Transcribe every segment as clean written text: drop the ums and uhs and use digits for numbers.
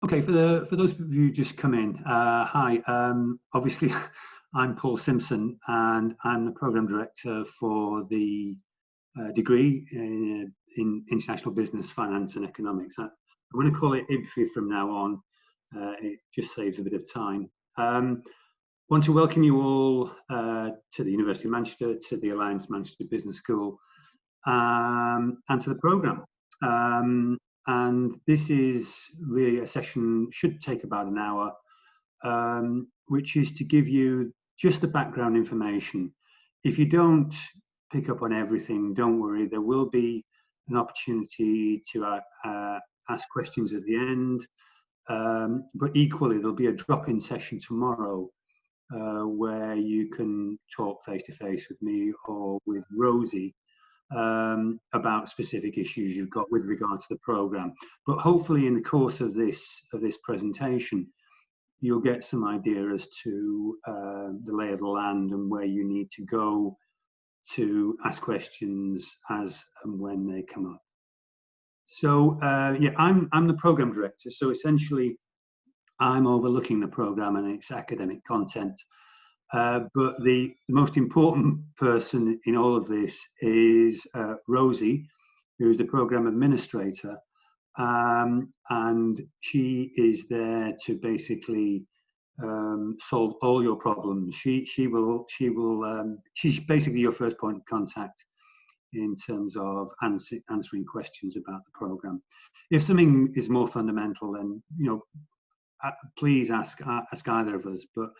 Okay, for those of you who just come in, hi. Obviously, I'm Paul Simpson, and I'm the program director for the degree in international business, finance, and economics. I'm going to call it IBFI from now on. It just saves a bit of time. Want to welcome you all to the University of Manchester, to the Alliance Manchester Business School, and to the program. And this is really a session, should take about an hour, which is to give you just the background information. If you don't pick up on everything, don't worry, there will be an opportunity to ask questions at the end, but equally there'll be a drop-in session tomorrow where you can talk face-to-face with me or with Rosie about specific issues you've got with regard to the program. But hopefully in the course of this presentation, you'll get some idea as to the lay of the land and where you need to go to ask questions as and when they come up. So yeah, I'm the program director. So essentially, I'm overlooking the program and its academic content. But the most important person in all of this is Rosie, who is the program administrator, and she is there to basically solve all your problems. She's basically your first point of contact in terms of answering questions about the program. If something is more fundamental, then please ask either of us. But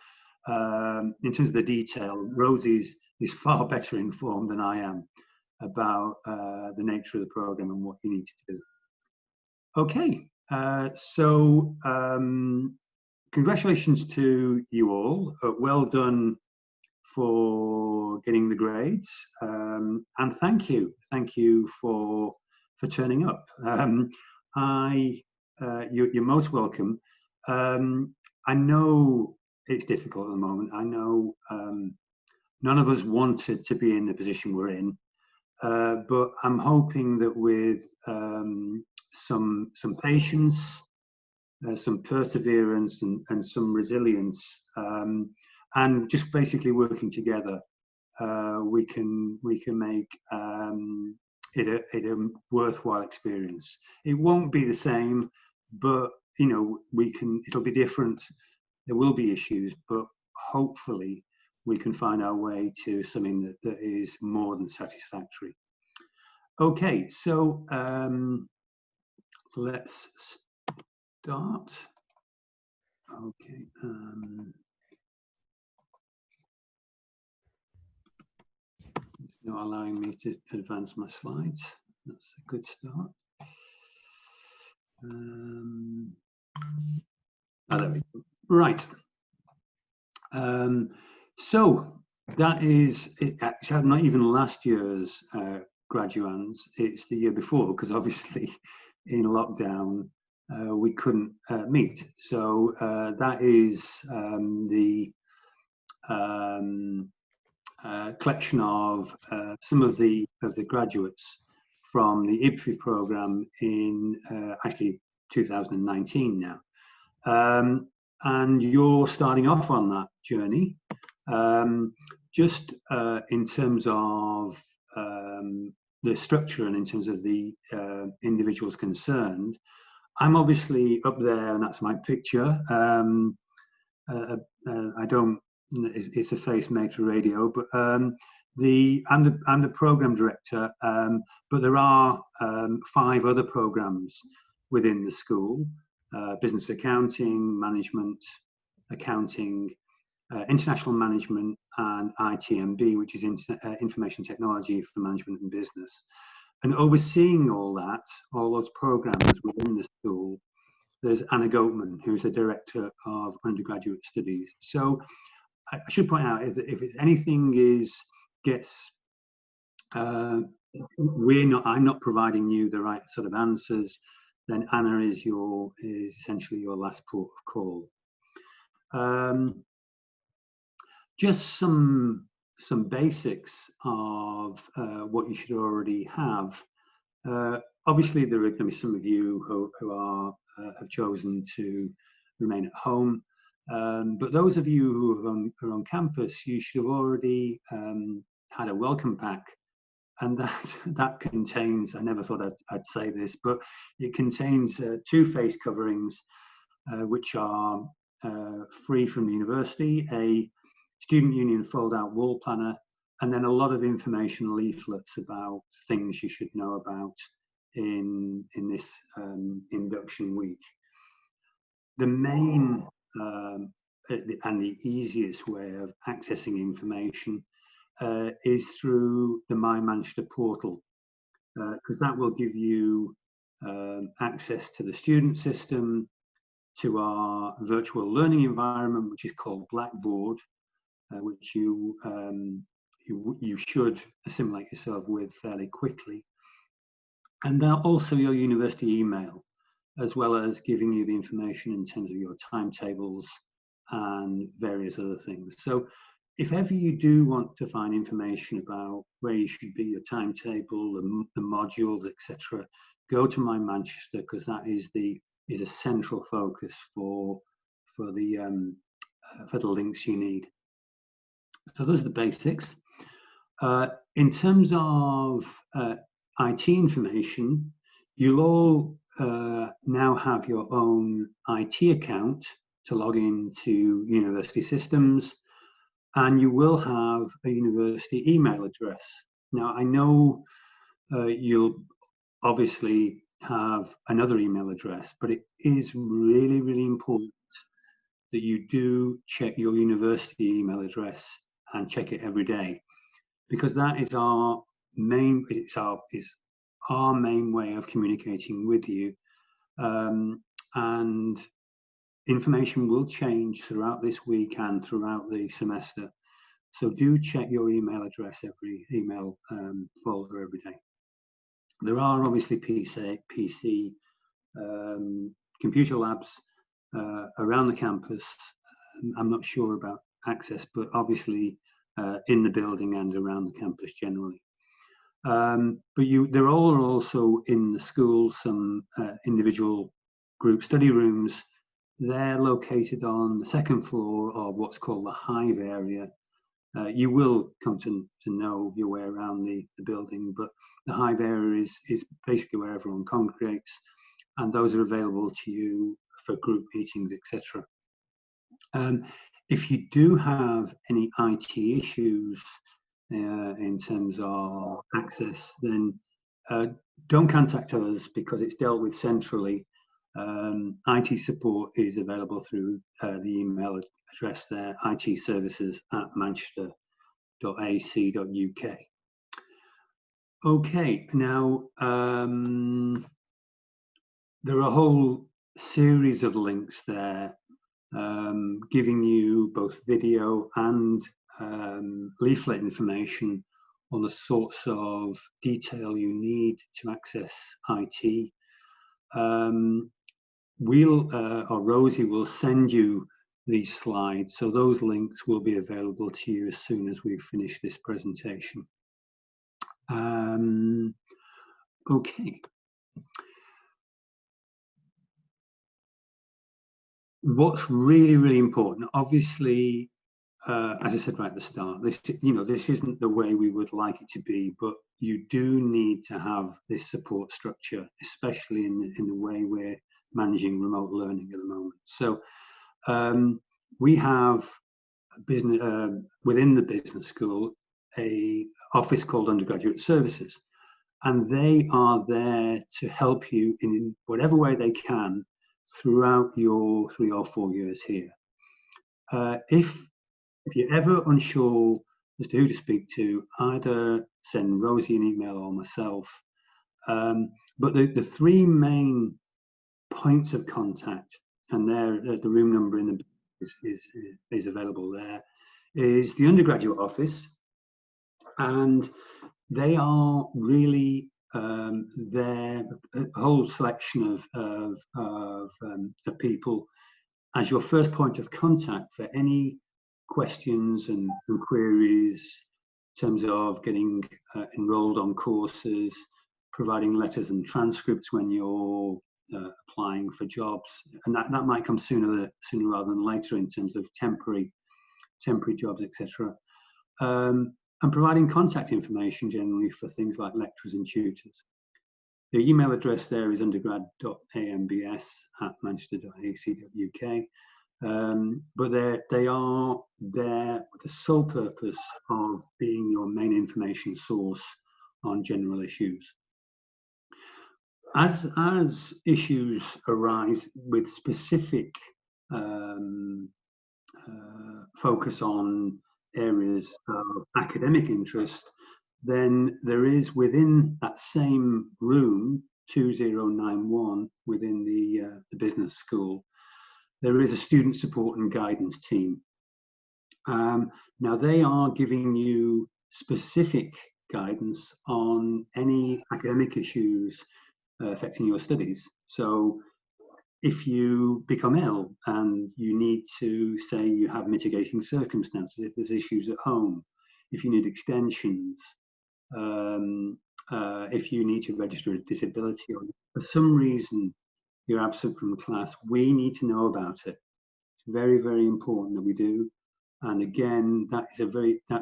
in terms of the detail, Rosie is far better informed than I am about the nature of the program and what you need to do. Okay, so congratulations to you all. Well done for getting the grades, and thank you for turning up. You're most welcome. I know it's difficult at the moment. I know none of us wanted to be in the position we're in, but I'm hoping that with some patience, some perseverance, and some resilience, and just basically working together, we can make it a worthwhile experience. It won't be the same, but it'll be different. There will be issues, but hopefully we can find our way to something that is more than satisfactory. Okay, so let's start. Okay. It's not allowing me to advance my slides. That's a good start. There we go. Right. So that is it. Actually, not even last year's graduands. It's the year before, because obviously in lockdown we couldn't meet. So that is the collection of some of the graduates from the IBFI program in actually 2019 now. And you're starting off on that journey. Just in terms of the structure and in terms of the individuals concerned, I'm obviously up there, and that's my picture. I don't. It's a face made for radio, but I'm the program director. But there are 5 other programs within the school: business accounting, management, accounting, international management, and ITMB, which is information technology for management and business. And overseeing all those programs within the school, there's Anna Goatman, who's the director of undergraduate studies. So I should point out, if anything I'm not providing you the right sort of answers, then Anna is essentially your last port of call. Just some basics of what you should already have. Obviously, there are going to be some of you who are have chosen to remain at home. But those of you who are on campus, you should have already had a welcome pack, and that contains, I never thought I'd say this, but it contains 2 face coverings, which are free from the university, a student union fold-out wall planner, and then a lot of information leaflets about things you should know about in this induction week. The main and the easiest way of accessing information is through the My Manchester portal, because that will give you access to the student system, to our virtual learning environment, which is called Blackboard, which you should assimilate yourself with fairly quickly, and then also your university email, as well as giving you the information in terms of your timetables and various other things. So if ever you do want to find information about where you should be, your timetable, the modules, etc., go to My Manchester, because that is a central focus for the links you need. So those are the basics. In terms of IT information, you'll all now have your own IT account to log into university systems, and you will have a university email address. Now, I know you'll obviously have another email address, but it is really, really important that you do check your university email address and check it every day, because that is our main way of communicating with you, and information will change throughout this week and throughout the semester. So do check your email address, every email folder every day. There are obviously PC computer labs around the campus. I'm not sure about access, but obviously in the building and around the campus generally. But there are also in the school some individual group study rooms. They're located on the 2nd floor of what's called the Hive area. You will come to know your way around the building, but the Hive area is basically where everyone congregates, and those are available to you for group meetings, etc. If you do have any IT issues in terms of access, then don't contact us, because it's dealt with centrally. IT support is available through the email address there, itservices@manchester.ac.uk. Okay, now there are a whole series of links there giving you both video and leaflet information on the sorts of detail you need to access IT. Rosie will send you these slides, so those links will be available to you as soon as we finish this presentation. Okay. What's really, really important, obviously, as I said right at the start, this isn't the way we would like it to be, but you do need to have this support structure, especially in the way we're managing remote learning at the moment. So we have within the business school a office called Undergraduate Services, and they are there to help you in whatever way they can throughout your 3 or 4 years here. If you're ever unsure as to who to speak to, either send Rosie an email or myself. But the 3 main points of contact, and the room number in the is available there, is the undergraduate office, and they are really there, a whole selection of people as your first point of contact for any questions and queries in terms of getting enrolled on courses, providing letters and transcripts when you're applying for jobs, and that might come sooner rather than later in terms of temporary jobs, etc. And providing contact information generally for things like lecturers and tutors. The email address there is undergrad.ambs@manchester.ac.uk. But they are there with the sole purpose of being your main information source on general issues. As issues arise with specific focus on areas of academic interest, then there is within that same room 2091 within the business school, there is a student support and guidance team. Now they are giving you specific guidance on any academic issues affecting your studies. So if you become ill and you need to say you have mitigating circumstances, if there's issues at home, if you need extensions, if you need to register a disability or for some reason you're absent from class, we need to know about it. It's very, very important that we do. And again, that's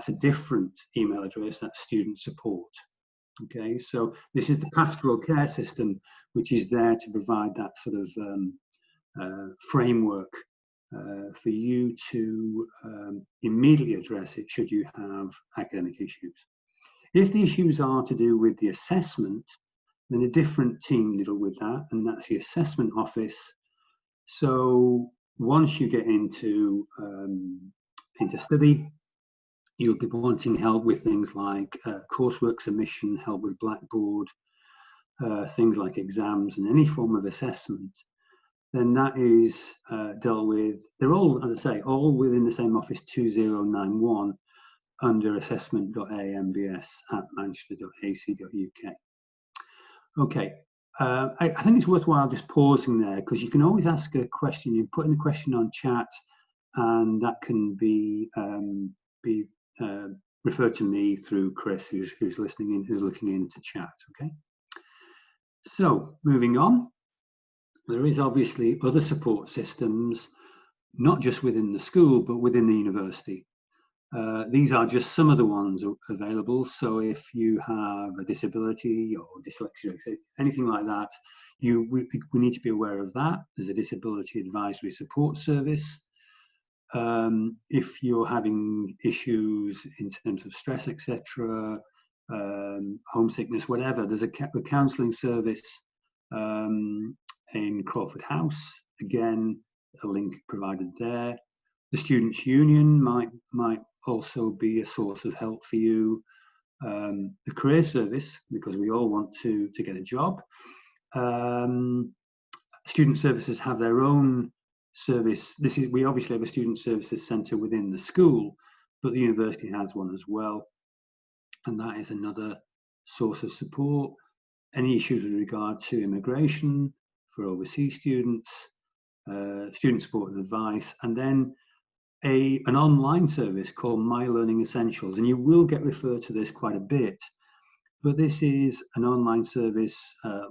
a different email address, that's student support. Okay, so this is the pastoral care system, which is there to provide that sort of framework for you to immediately address it should you have academic issues. If the issues are to do with the assessment, then a different team deal with that, and that's the assessment office. So once you get into study, you'll be wanting help with things like coursework submission, help with Blackboard, things like exams and any form of assessment. Then that is dealt with. They're all, as I say, all within the same office 2091 under assessment.ambs@manchester.ac.uk. Okay, I think it's worthwhile just pausing there, because you can always ask a question. You put in a question on chat, and that can be referred to me through Chris, who's listening in, who's looking into chat. Okay. So moving on, there is obviously other support systems, not just within the school, but within the university. These are just some of the ones available. So if you have a disability or dyslexia, anything like that, we need to be aware of that. There's a disability advisory support service. If you're having issues in terms of stress, etc., homesickness, whatever, there's a counselling service in Crawford House. Again, a link provided there. The Students' Union might also be a source of help for you. The Career Service, because we all want to get a job. Student Services have their own service. We obviously have a Student Services Centre within the school, but the university has one as well, and that is another source of support. Any issues with regard to immigration for overseas students, student support and advice, and then an online service called My Learning Essentials, and you will get referred to this quite a bit, but this is an online service,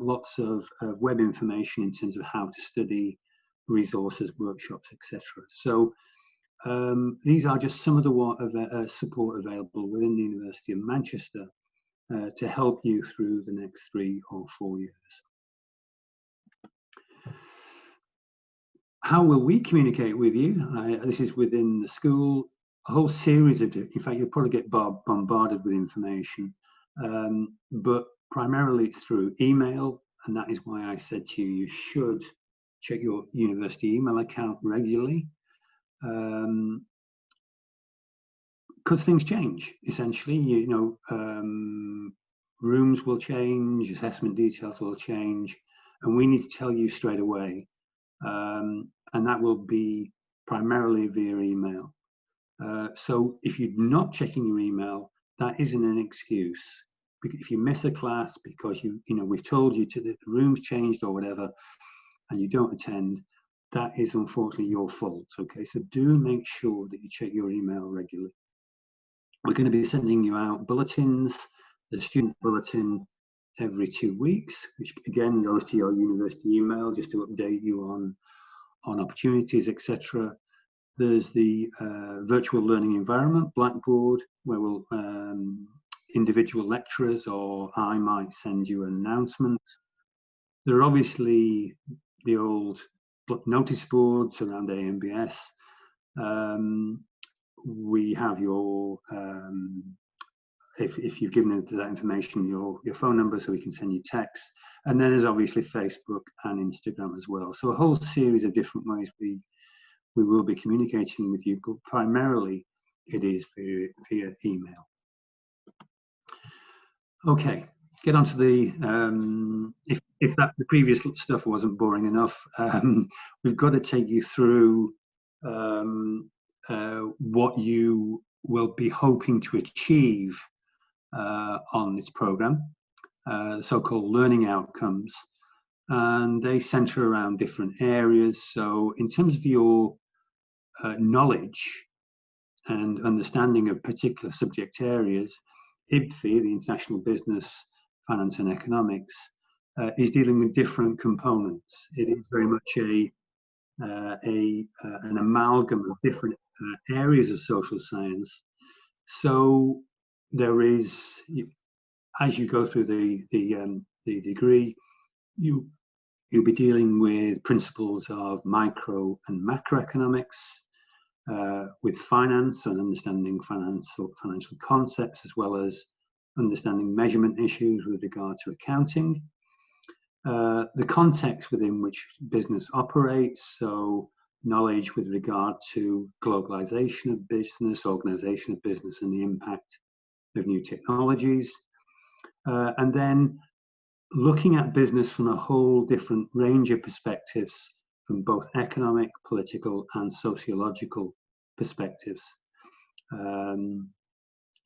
lots of web information in terms of how to study, resources, workshops, etc. So these are just some of the support available within the University of Manchester to help you through the next 3 or 4 years. How will we communicate with you? This is within the school, a whole series of, in fact, you'll probably get bombarded with information, but primarily it's through email, and that is why I said to you, you should check your university email account regularly, because things change, essentially. Rooms will change, assessment details will change, and we need to tell you straight away. And that will be primarily via email. So if you're not checking your email, that isn't an excuse. If you miss a class because we've told you the room's changed or whatever, and you don't attend, that is unfortunately your fault. Okay, so do make sure that you check your email regularly. We're going to be sending you out bulletins, the student bulletin, every 2 weeks, which again goes to your university email just to update you on opportunities, etc. There's the virtual learning environment, Blackboard, where we'll individual lecturers or I might send you an announcement. There are obviously the old notice boards around AMBS. We have your, if you've given that information, your phone number, so we can send you texts. And then there's obviously Facebook and Instagram as well. So a whole series of different ways we will be communicating with you, but primarily it is via email. Okay, get on to the, if that the previous stuff wasn't boring enough, we've got to take you through what you will be hoping to achieve on this program, so-called learning outcomes, and they center around different areas. So in terms of your knowledge and understanding of particular subject areas, IBFE, the International Business, Finance and Economics, is dealing with different components. It is very much an amalgam of different areas of social science. So there is, as you go through the degree, you'll be dealing with principles of micro and macroeconomics, with finance and understanding financial concepts, as well as understanding measurement issues with regard to accounting. The context within which business operates, so knowledge with regard to globalization of business, organization of business, and the impact of new technologies. And then looking at business from a whole different range of perspectives, from both economic, political, and sociological perspectives,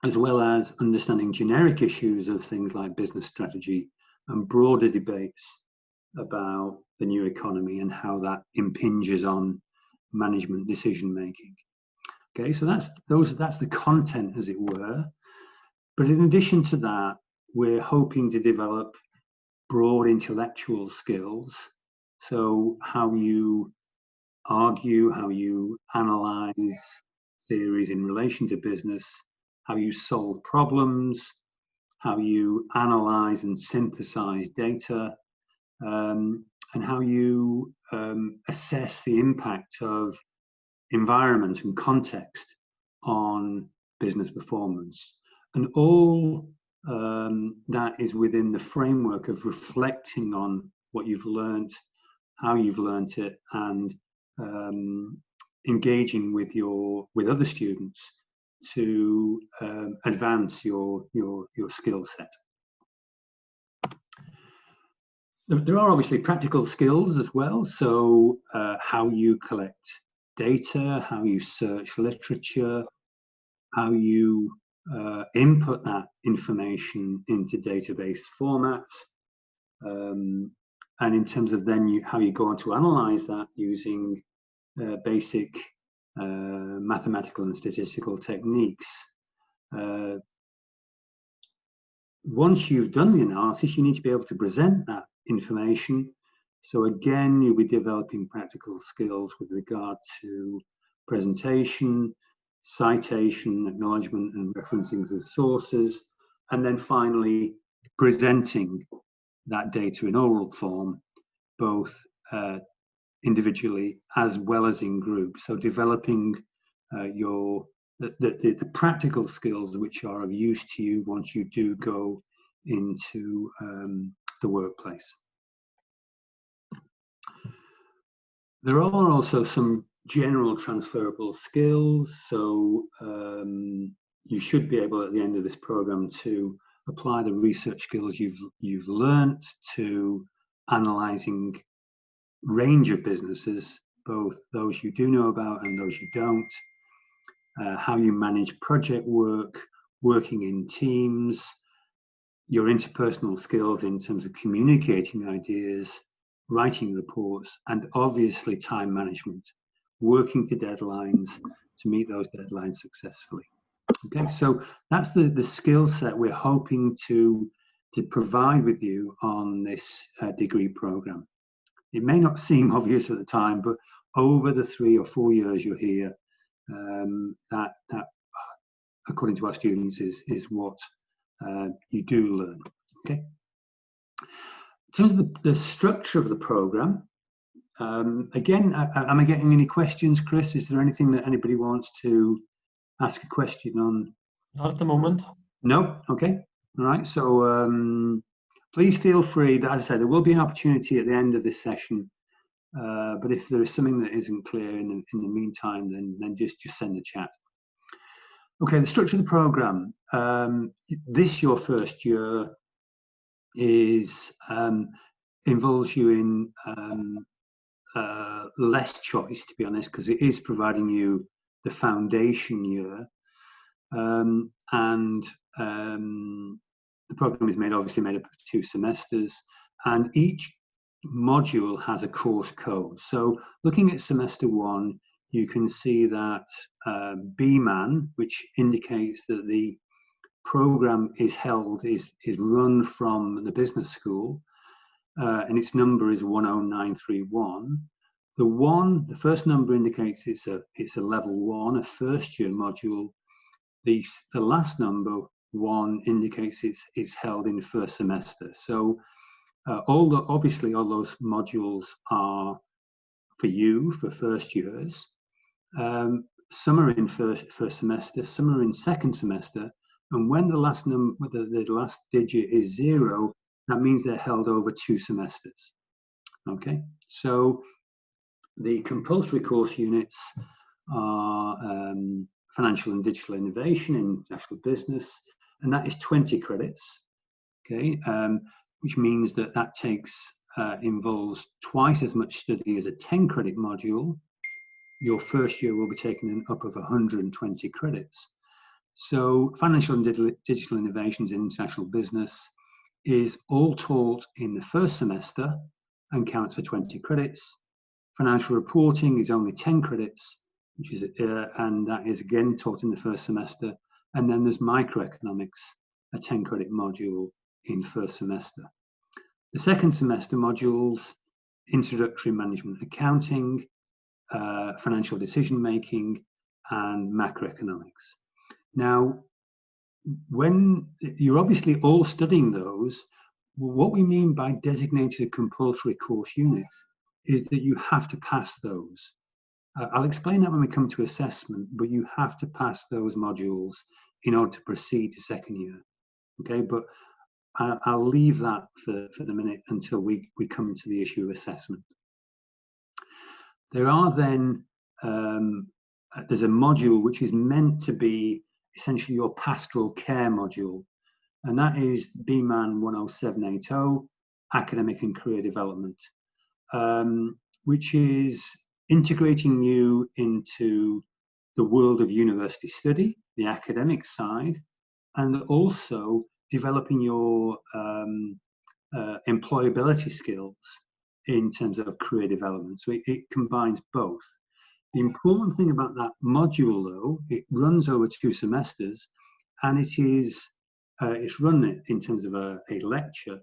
as well as understanding generic issues of things like business strategy and broader debates about the new economy and how that impinges on management decision making. Okay, so that's the content, as it were. But in addition to that, we're hoping to develop broad intellectual skills. So how you argue, how you analyze theories in relation to business, how you solve problems, how you analyze and synthesize data, and how you assess the impact of environment and context on business performance. And all that is within the framework of reflecting on what you've learned, how you've learned it, and engaging with other students to advance your skill set. There are obviously practical skills as well. So how you collect data, how you search literature, how you input that information into database formats, and in terms of then how you go on to analyze that using basic mathematical and statistical techniques. Once you've done the analysis, you need to be able to present that information. So again, you'll be developing practical skills with regard to presentation, citation, acknowledgement, and referencing of sources, and then finally presenting that data in oral form, both individually as well as in groups. So developing the practical skills which are of use to you once you do go into the workplace. There are also some general transferable skills. So you should be able at the end of this program to apply the research skills you've learnt to analyzing range of businesses, both those you do know about and those you don't, how you manage project work, working in teams, your interpersonal skills in terms of communicating ideas, writing reports, and obviously time management, working to deadlines to meet those deadlines successfully. Okay, so that's the skill set we're hoping to to provide with you on this degree program. It may not seem obvious at the time, but over the 3 or 4 years you're here, that according to our students is what you do learn. Okay. In terms of the structure of the program, again, am I getting any questions, Chris? Is there anything that anybody wants to ask a question on? Not at the moment. No? Okay. All right. So please feel free. As I said, there will be an opportunity at the end of this session. But if there is something that isn't clear in the meantime, then just send a chat. Okay, the structure of the program. Your first year is involves you in less choice, to be honest, because it is providing you the foundation year, and the program is obviously made up of 2 semesters, and each module has a course code. So looking at semester 1, you can see that BMAN, which indicates that the program is run from the business school, and its number is 10931. The first number indicates it's a level 1, a first year module. The last number 1 indicates it's held in first semester. So obviously all those modules are for you for first years. Some are in first semester, some are in second semester, and when the last digit is 0, that means they're held over 2 semesters. Okay, so the compulsory course units are financial and digital innovation in international business, and that is 20 credits. Okay, which means that involves twice as much study as a 10-credit module. Your first year will be taking up of 120 credits. So financial and digital innovations in international business is all taught in the first semester and counts for 20 credits. Financial reporting is only 10 credits, which is and that is again taught in the first semester. And then there's microeconomics, a 10-credit module in first semester. The second semester modules: introductory management accounting, financial decision making, and macroeconomics. Now, when you're obviously all studying those, what we mean by designated compulsory course units is that you have to pass those. I'll explain that when we come to assessment, but you have to pass those modules in order to proceed to second year. Okay, but I'll leave that for the minute until we come to the issue of assessment. There are then, there's a module which is meant to be essentially your pastoral care module, and that is BMAN 10780, Academic and Career Development, which is integrating you into the world of university study, the academic side, and also developing your employability skills in terms of career development. So it combines both. The important thing about that module, though, it runs over 2 semesters, and it's run in terms of a lecture,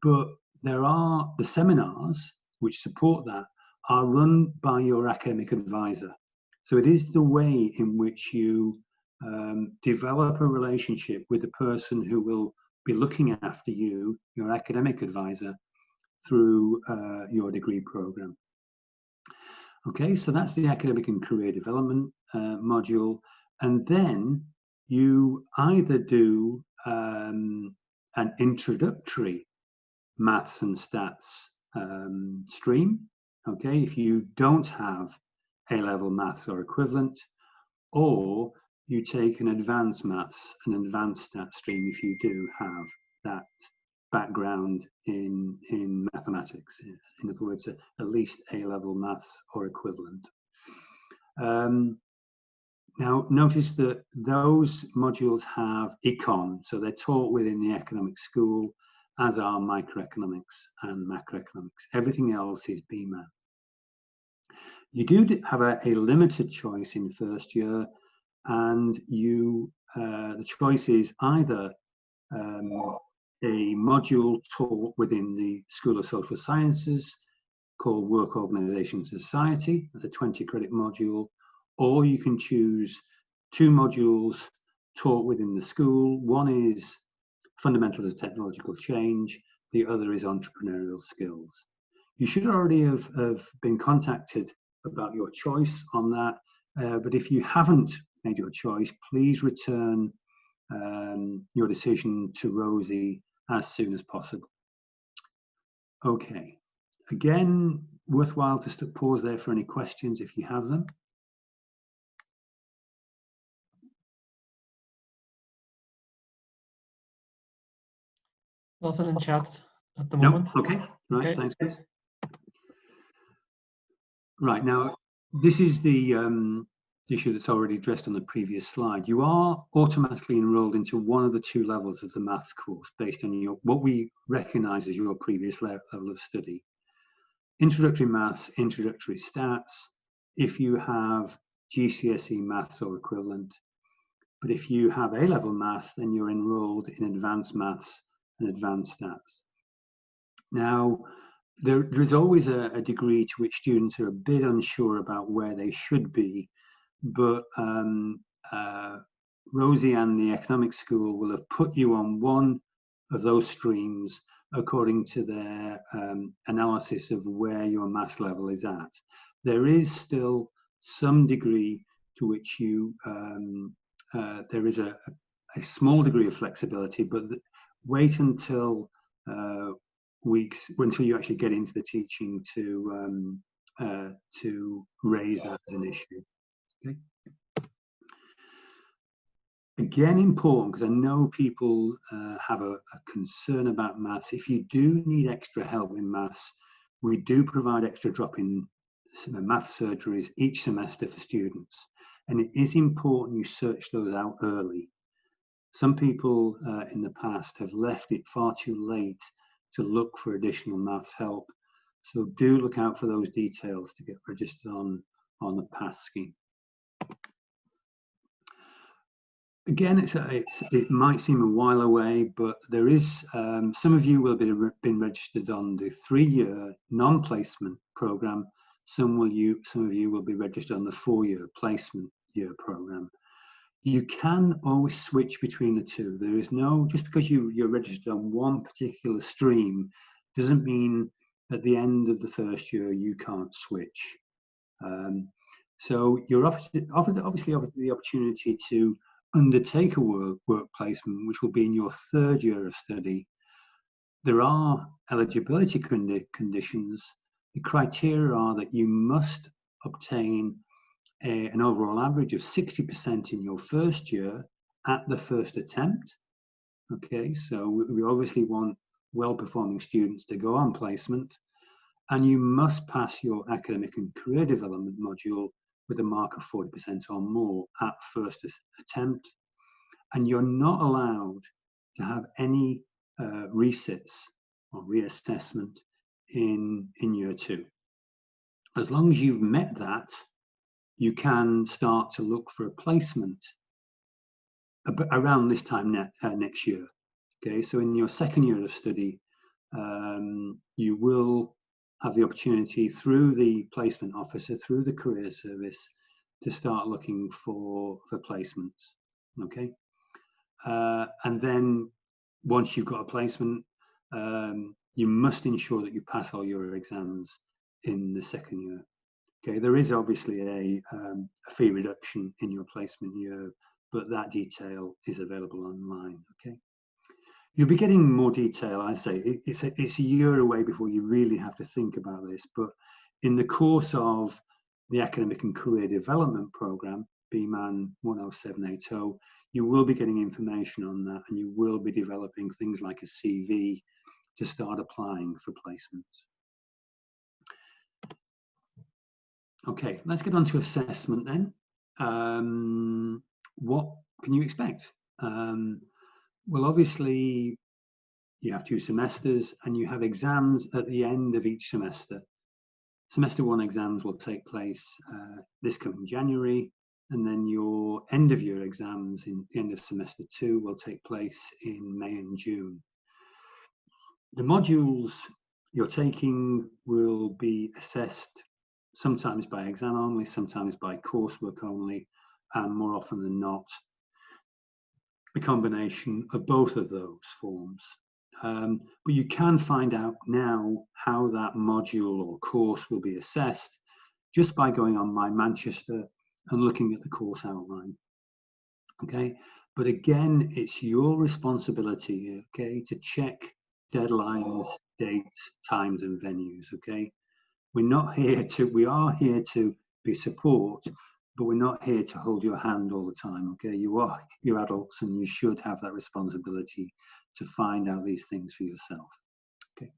but there are the seminars which support that are run by your academic advisor. So it is the way in which you develop a relationship with the person who will be looking after you, your academic advisor, through your degree program. Okay, so that's the academic and career development module, and then you either do an introductory maths and stats stream, okay, if you don't have A-level maths or equivalent, or you take an advanced maths and advanced stats stream if you do have that background in mathematics, in other words, at least A-level maths or equivalent. Now, notice that those modules have econ, so they're taught within the economic school, as are microeconomics and macroeconomics. Everything else is BMAN. You do have a limited choice in first year, and the choice is either a module taught within the School of Social Sciences called Work Organisation and Society. That's a 20-credit module. Or you can choose 2 modules taught within the school. One is Fundamentals of Technological Change. The other is Entrepreneurial Skills. You should already have been contacted about your choice on that. But if you haven't made your choice, please return your decision to Rosie as soon as possible. Okay. Again, worthwhile to pause there for any questions if you have them. Nothing in chat at the moment. Okay, right, Okay. Thanks, Chris. Right, now, this is the issue that's already addressed on the previous slide. You are automatically enrolled into one of the 2 levels of the maths course based on what we recognise as your previous level of study. Introductory Maths, Introductory Stats, if you have GCSE Maths or equivalent. But if you have A-level Maths, then you're enrolled in Advanced Maths and Advanced Stats. Now, there is always a degree to which students are a bit unsure about where they should be, but Rosie and the Economics School will have put you on one of those streams according to their analysis of where your maths level is at. There is still some degree to which you, there is a small degree of flexibility, but wait until until you actually get into the teaching to raise that as an issue. Okay. Again, important, because I know people have a concern about maths. If you do need extra help in maths, we do provide extra drop-in maths surgeries each semester for students. And it is important you search those out early. Some people in the past have left it far too late to look for additional maths help. So do look out for those details to get registered on the PASS scheme. Again, it might seem a while away, but there is, some of you will have been registered on the 3-year non-placement program. Some of you will be registered on the 4-year placement year program. You can always switch between the 2. There is no, just because you're registered on one particular stream, doesn't mean at the end of the 1st year you can't switch. So you're obviously offered the opportunity to undertake a work placement, which will be in your 3rd year of study. There are eligibility conditions. The criteria are that you must obtain an overall average of 60% in your 1st year at the 1st attempt. Okay, so we obviously want well-performing students to go on placement, and you must pass your academic and career development module with a mark of 40% or more at 1st attempt, and you're not allowed to have any resits or reassessment in year 2. As long as you've met that, you can start to look for a placement around this time next year. Okay, so in your 2nd year of study, you will have the opportunity through the placement officer, through the career service, to start looking for placements. Okay, and then once you've got a placement, you must ensure that you pass all your exams in the 2nd year. Okay, there is obviously a fee reduction in your placement year, but that detail is available online. Okay, you'll be getting more detail. I say it's a year away before you really have to think about this, but in the course of the Academic and Career Development Programme, BMAN 10780, you will be getting information on that, and you will be developing things like a CV to start applying for placements. Okay, let's get on to assessment then. What can you expect? Well, obviously, you have 2 semesters and you have exams at the end of each semester. Semester 1 exams will take place this coming January, and then your end of year exams in the end of semester 2 will take place in May and June. The modules you're taking will be assessed sometimes by exam only, sometimes by coursework only, and more often than not, the combination of both of those forms. But you can find out now how that module or course will be assessed just by going on My Manchester and looking at the course outline. Okay, but again, it's your responsibility, okay, to check deadlines, dates, times, and venues. Okay, we are here to be support, but we're not here to hold your hand all the time. Okay, you're adults, and you should have that responsibility to find out these things for yourself. Okay.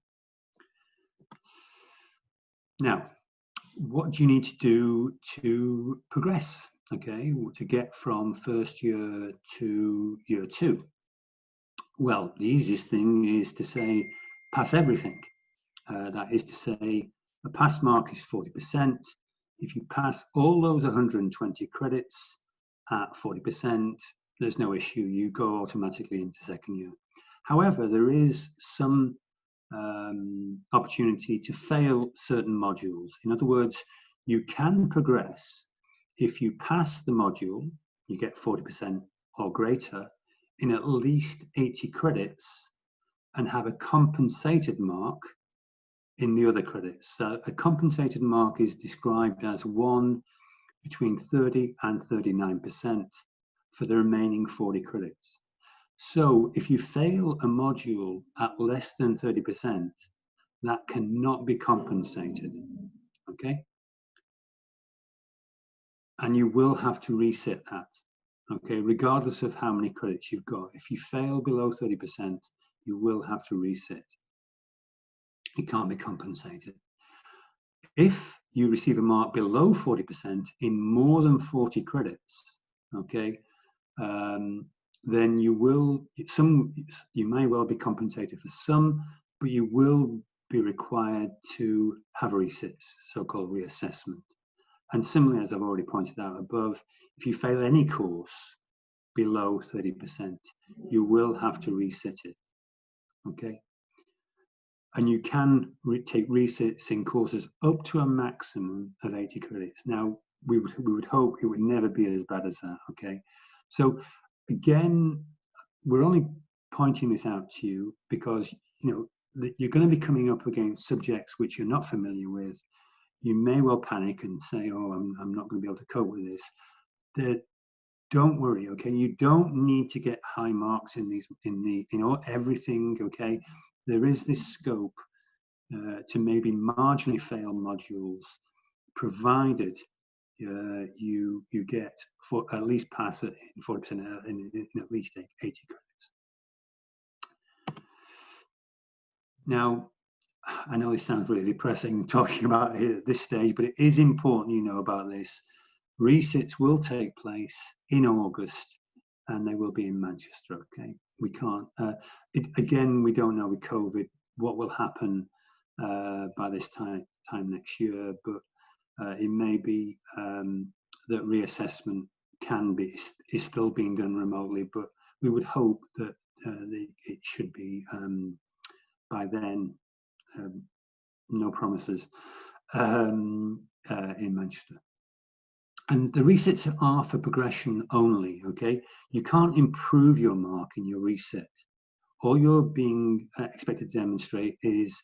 Now, what do you need to do to progress? Okay, to get from first year to year 2? Well, the easiest thing is to say pass everything. That is to say, a pass mark is 40%. If you pass all those 120 credits at 40%, there's no issue. You go automatically into second year. However, there is some opportunity to fail certain modules. In other words, you can progress if you pass the module, you get 40% or greater in at least 80 credits and have a compensated mark in the other credits. So a compensated mark is described as 1 between 30 and 39% for the remaining 40 credits. So if you fail a module at less than 30%, that cannot be compensated, okay? And you will have to reset that, okay? Regardless of how many credits you've got. If you fail below 30%, you will have to reset. It can't be compensated. If you receive a mark below 40% in more than 40 credits, okay, then you may well be compensated for some, but you will be required to have a resit, so-called reassessment. And similarly, as I've already pointed out above, if you fail any course below 30%, you will have to resit it, okay? And you can take resits in courses up to a maximum of 80 credits. Now, we would hope it would never be as bad as that, okay? So again, we're only pointing this out to you because, you know, you're going to be coming up against subjects which you're not familiar with. You may well panic and say, oh, I'm not going to be able to cope with this. Don't worry, okay? You don't need to get high marks in everything, okay? There is this scope to maybe marginally fail modules, provided you get for at least pass it in 40% in at least 80 credits. Now, I know this sounds really depressing talking about it at this stage, but it is important you know about this. Resits will take place in August, and they will be in Manchester. Okay, we can't. Again, we don't know with COVID what will happen by this time next year, but it may be that reassessment is still being done remotely. But we would hope that it should be by then. No promises in Manchester. And the resits are for progression only, okay? You can't improve your mark in your resit. All you're being expected to demonstrate is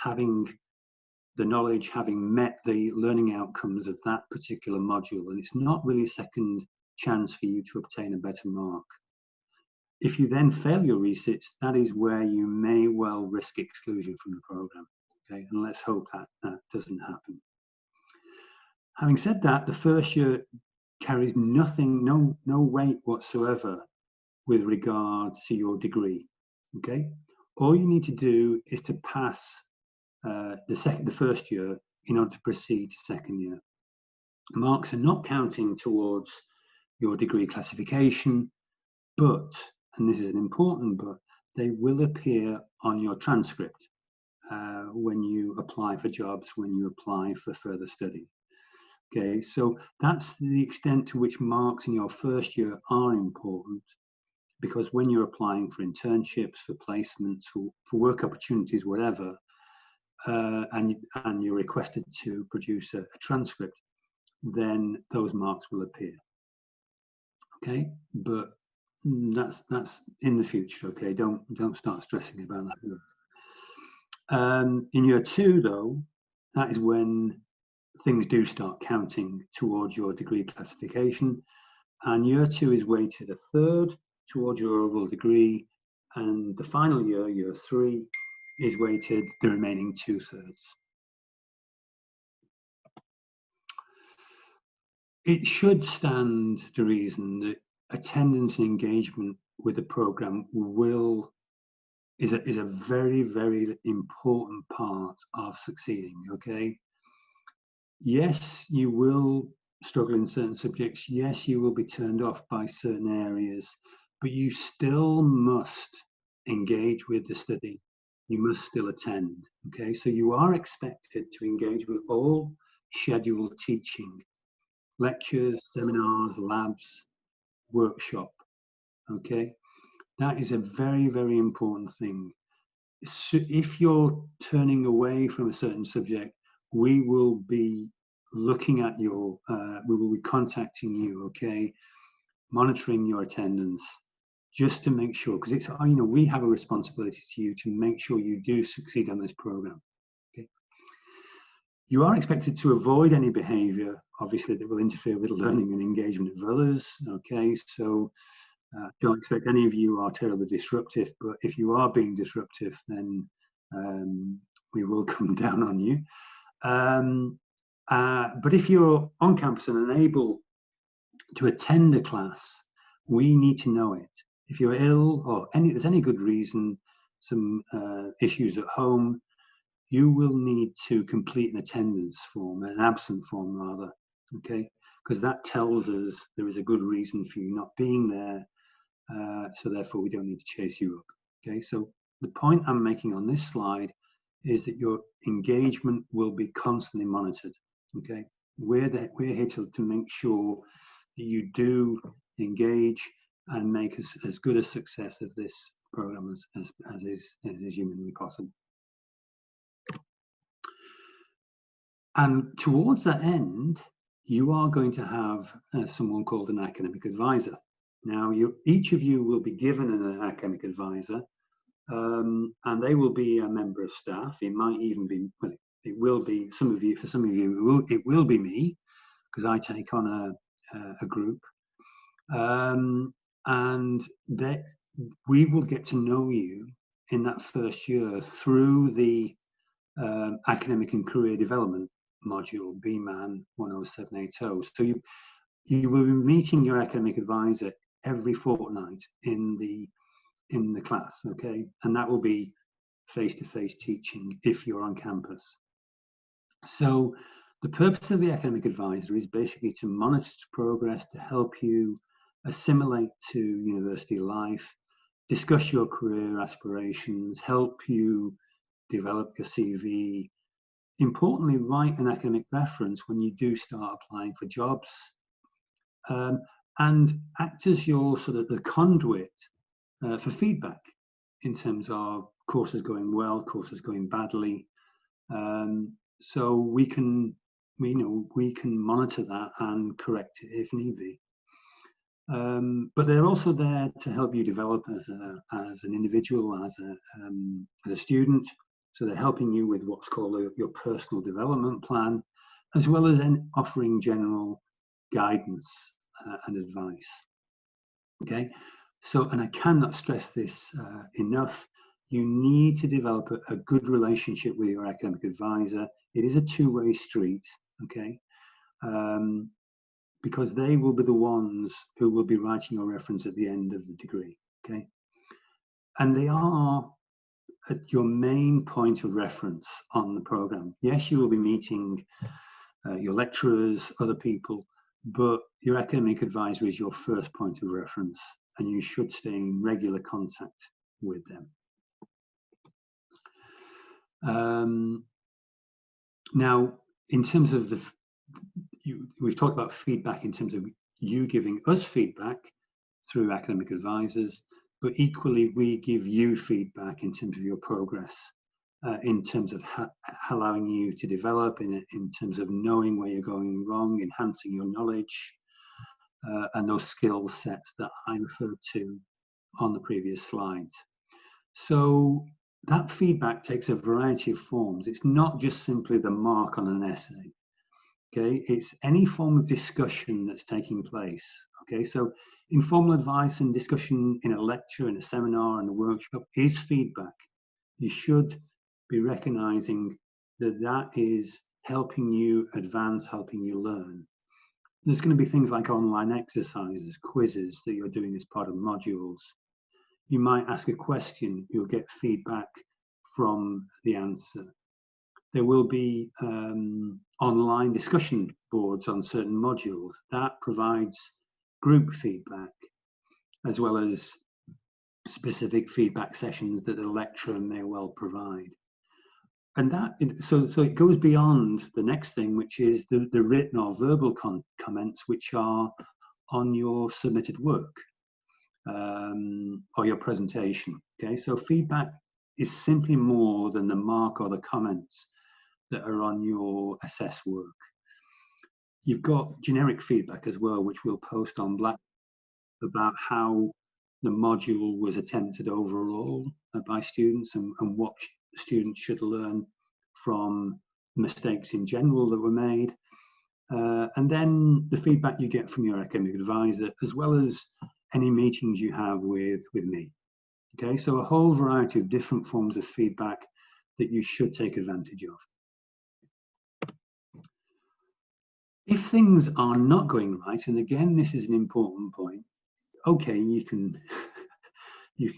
having the knowledge, having met the learning outcomes of that particular module. And it's not really a second chance for you to obtain a better mark. If you then fail your resits, that is where you may well risk exclusion from the program. Okay, and let's hope that doesn't happen. Having said that, the first year carries no weight whatsoever with regard to your degree. Okay, all you need to do is to pass the first year in order to proceed to second year. Marks are not counting towards your degree classification, but, and this is an important but, they will appear on your transcript. When you apply for jobs, when you apply for further study. Okay, so that's the extent to which marks in your first year are important. because when you're applying for internships, for placements, for work opportunities, whatever, and you're requested to produce a transcript, then those marks will appear. Okay, but that's in the future. Okay, don't start stressing about that. In year 2, though, that is when things do start counting towards your degree classification, and year 2 is weighted a third towards your overall degree, and the final year, year 3, is weighted the remaining 2/3. It should stand to reason that attendance and engagement with the program is a very, very important part of succeeding. Okay. Yes, you will struggle in certain subjects. Yes, you will be turned off by certain areas, but you still must engage with the study. You must still attend. Okay, so you are expected to engage with all scheduled teaching, lectures, seminars, labs, workshop. Okay, that is a very, very important thing. So if you're turning away from a certain subject, we will be looking at your, we will be contacting you, okay, monitoring your attendance, just to make sure, because it's, you know, we have a responsibility to you to make sure you do succeed on this program. Okay. You are expected to avoid any behavior, obviously, that will interfere with learning and engagement of others. Okay, so don't expect any of you are terribly disruptive, but if you are being disruptive, then we will come down on you. But if you're on campus and unable to attend a class, we need to know it. If you're ill or there's any good reason, some issues at home, you will need to complete an attendance form, an absent form rather, okay? Because that tells us there is a good reason for you not being there, so therefore we don't need to chase you up, okay? So the point I'm making on this slide is that your engagement will be constantly monitored, okay? We're here to make sure that you do engage and make as good a success of this program as is humanly possible. And towards that end, you are going to have someone called an academic advisor. Now, each of you will be given an academic advisor, and they will be a member of staff. It might even be, well, it will be, for some of you, it will be me, because I take on a group. And we will get to know you in that first year through the academic and career development module, BMAN 10780. So you will be meeting your academic advisor every fortnight in the class, okay? And that will be face-to-face teaching if you're on campus. So the purpose of the academic advisor is basically to monitor progress, to help you assimilate to university life, discuss your career aspirations, help you develop your CV. Importantly, write an academic reference when you do start applying for jobs, and act as your sort of the conduit for feedback in terms of courses going well, courses going badly. So we can monitor that and correct it if need be. But they're also there to help you develop as an individual, as a student. So they're helping you with what's called your personal development plan, as well as then offering general guidance and advice. Okay, so, and I cannot stress this enough, you need to develop a good relationship with your academic advisor. It is a two-way street, okay? Because they will be the ones who will be writing your reference at the end of the degree, okay? And they are at your main point of reference on the program. Yes, you will be meeting your lecturers, other people, but your academic advisor is your first point of reference, and you should stay in regular contact with them. Now, in terms of we've talked about feedback in terms of you giving us feedback through academic advisors. but equally we give you feedback in terms of your progress, in terms of allowing you to develop, in terms of knowing where you're going wrong, enhancing your knowledge, and those skill sets that I referred to on the previous slides. So that feedback takes a variety of forms. It's not just simply the mark on an essay. Okay, it's any form of discussion that's taking place. Okay, so informal advice and discussion in a lecture, in a seminar, in a workshop is feedback. You should be recognizing that that is helping you advance, helping you learn. There's going to be things like online exercises, quizzes that you're doing as part of modules. You might ask a question, you'll get feedback from the answer. There will be online discussion boards on certain modules that provides group feedback, as well as specific feedback sessions that the lecturer may well provide. And that, so it goes beyond the next thing, which is the written or verbal comments, which are on your submitted work or your presentation. Okay, so feedback is simply more than the mark or the comments that are on your assessed work. You've got generic feedback as well, which we'll post on Black about how the module was attempted overall by students and what students should learn from mistakes in general that were made. And then the feedback you get from your academic advisor, as well as any meetings you have with me. Okay, so a whole variety of different forms of feedback that you should take advantage of. If things are not going right, and again, this is an important point, okay, you can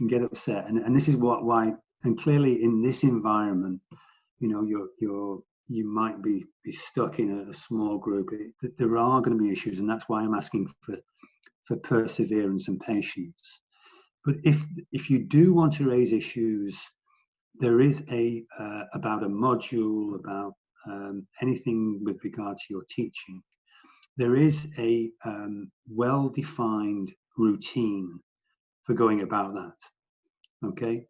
get upset, and this is why, and clearly in this environment, you know, you might be stuck in a small group. There are going to be issues, and that's why I'm asking for perseverance and patience. But if you do want to raise issues, there is about a module, about anything with regard to your teaching, there is a well-defined routine for going about that. Okay,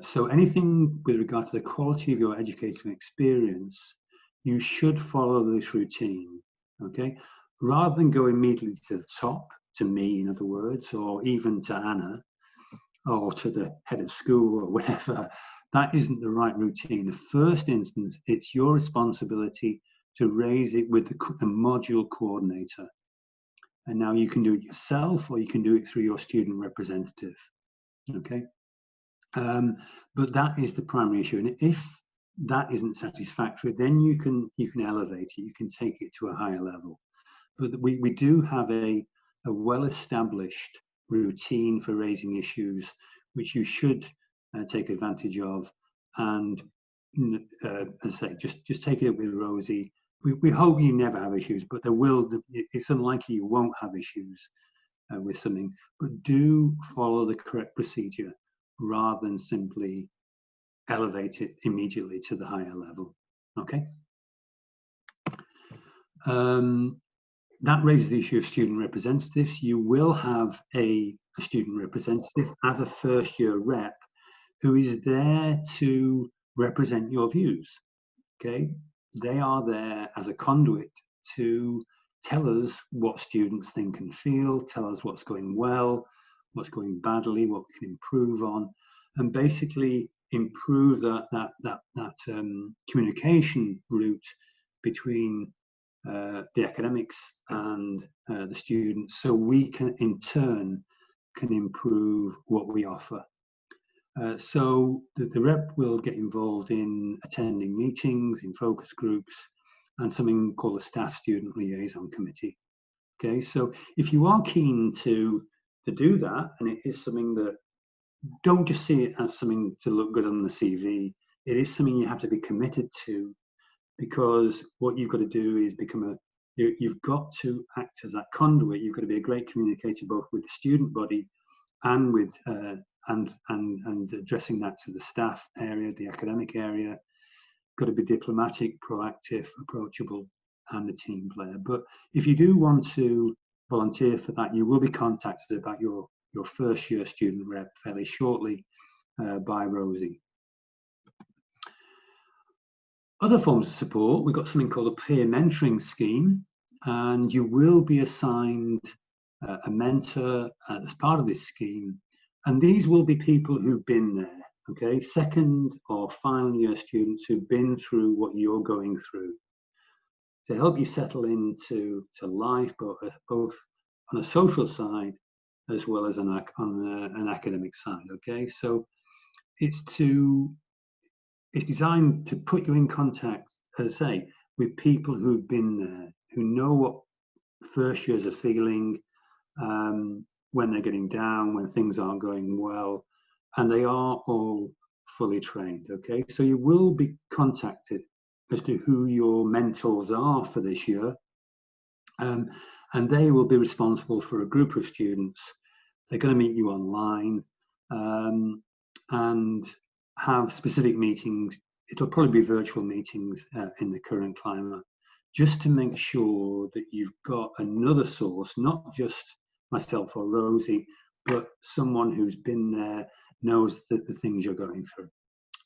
so anything with regard to the quality of your educational experience, you should follow this routine. Okay, rather than go immediately to the top, to me, in other words, or even to Anna, or to the head of school or whatever. That isn't the right routine. The first instance, it's your responsibility to raise it with the module coordinator. And now you can do it yourself, or you can do it through your student representative. Okay. But that is the primary issue. And if that isn't satisfactory, then you can elevate it. You can take it to a higher level. But we do have a well-established routine for raising issues, which you should take advantage of. And as I say, just take it up with Rosie. We hope you never have issues, but it's unlikely you won't have issues with something. But do follow the correct procedure rather than simply elevate it immediately to the higher level. Okay. That raises the issue of student representatives. You will have a student representative as a first-year rep who is there to represent your views. Okay, they are there as a conduit to tell us what students think and feel, tell us what's going well, what's going badly, what we can improve on, and basically improve that communication route between the academics and the students, so we can in turn improve what we offer. So the rep will get involved in attending meetings, in focus groups, and something called a staff student liaison committee. Okay, so if you are keen to do that, and it is something that, don't just see it as something to look good on the CV, it is something you have to be committed to, because what you've got to do is you've got to act as that conduit. You've got to be a great communicator, both with the student body and with and addressing that to the staff area, the academic area. Got to be diplomatic, proactive, approachable, and a team player. But if you do want to volunteer for that, you will be contacted about your your first year student rep fairly shortly by Rosie. Other forms of support, we've got something called a peer mentoring scheme, and you will be assigned a mentor as part of this scheme, and these will be people who've been there, okay, second or final year students who've been through what you're going through, to help you settle into life, both on a social side as well as on an academic side, okay? So it's designed to put you in contact, as I say, with people who've been there, who know what first years are feeling, when they're getting down, when things aren't going well, and they are all fully trained, okay? So you will be contacted as to who your mentors are for this year, and they will be responsible for a group of students. They're going to meet you online and have specific meetings. It'll probably be virtual meetings in the current climate, just to make sure that you've got another source, not just myself or Rosie, but someone who's been there, knows the things you're going through.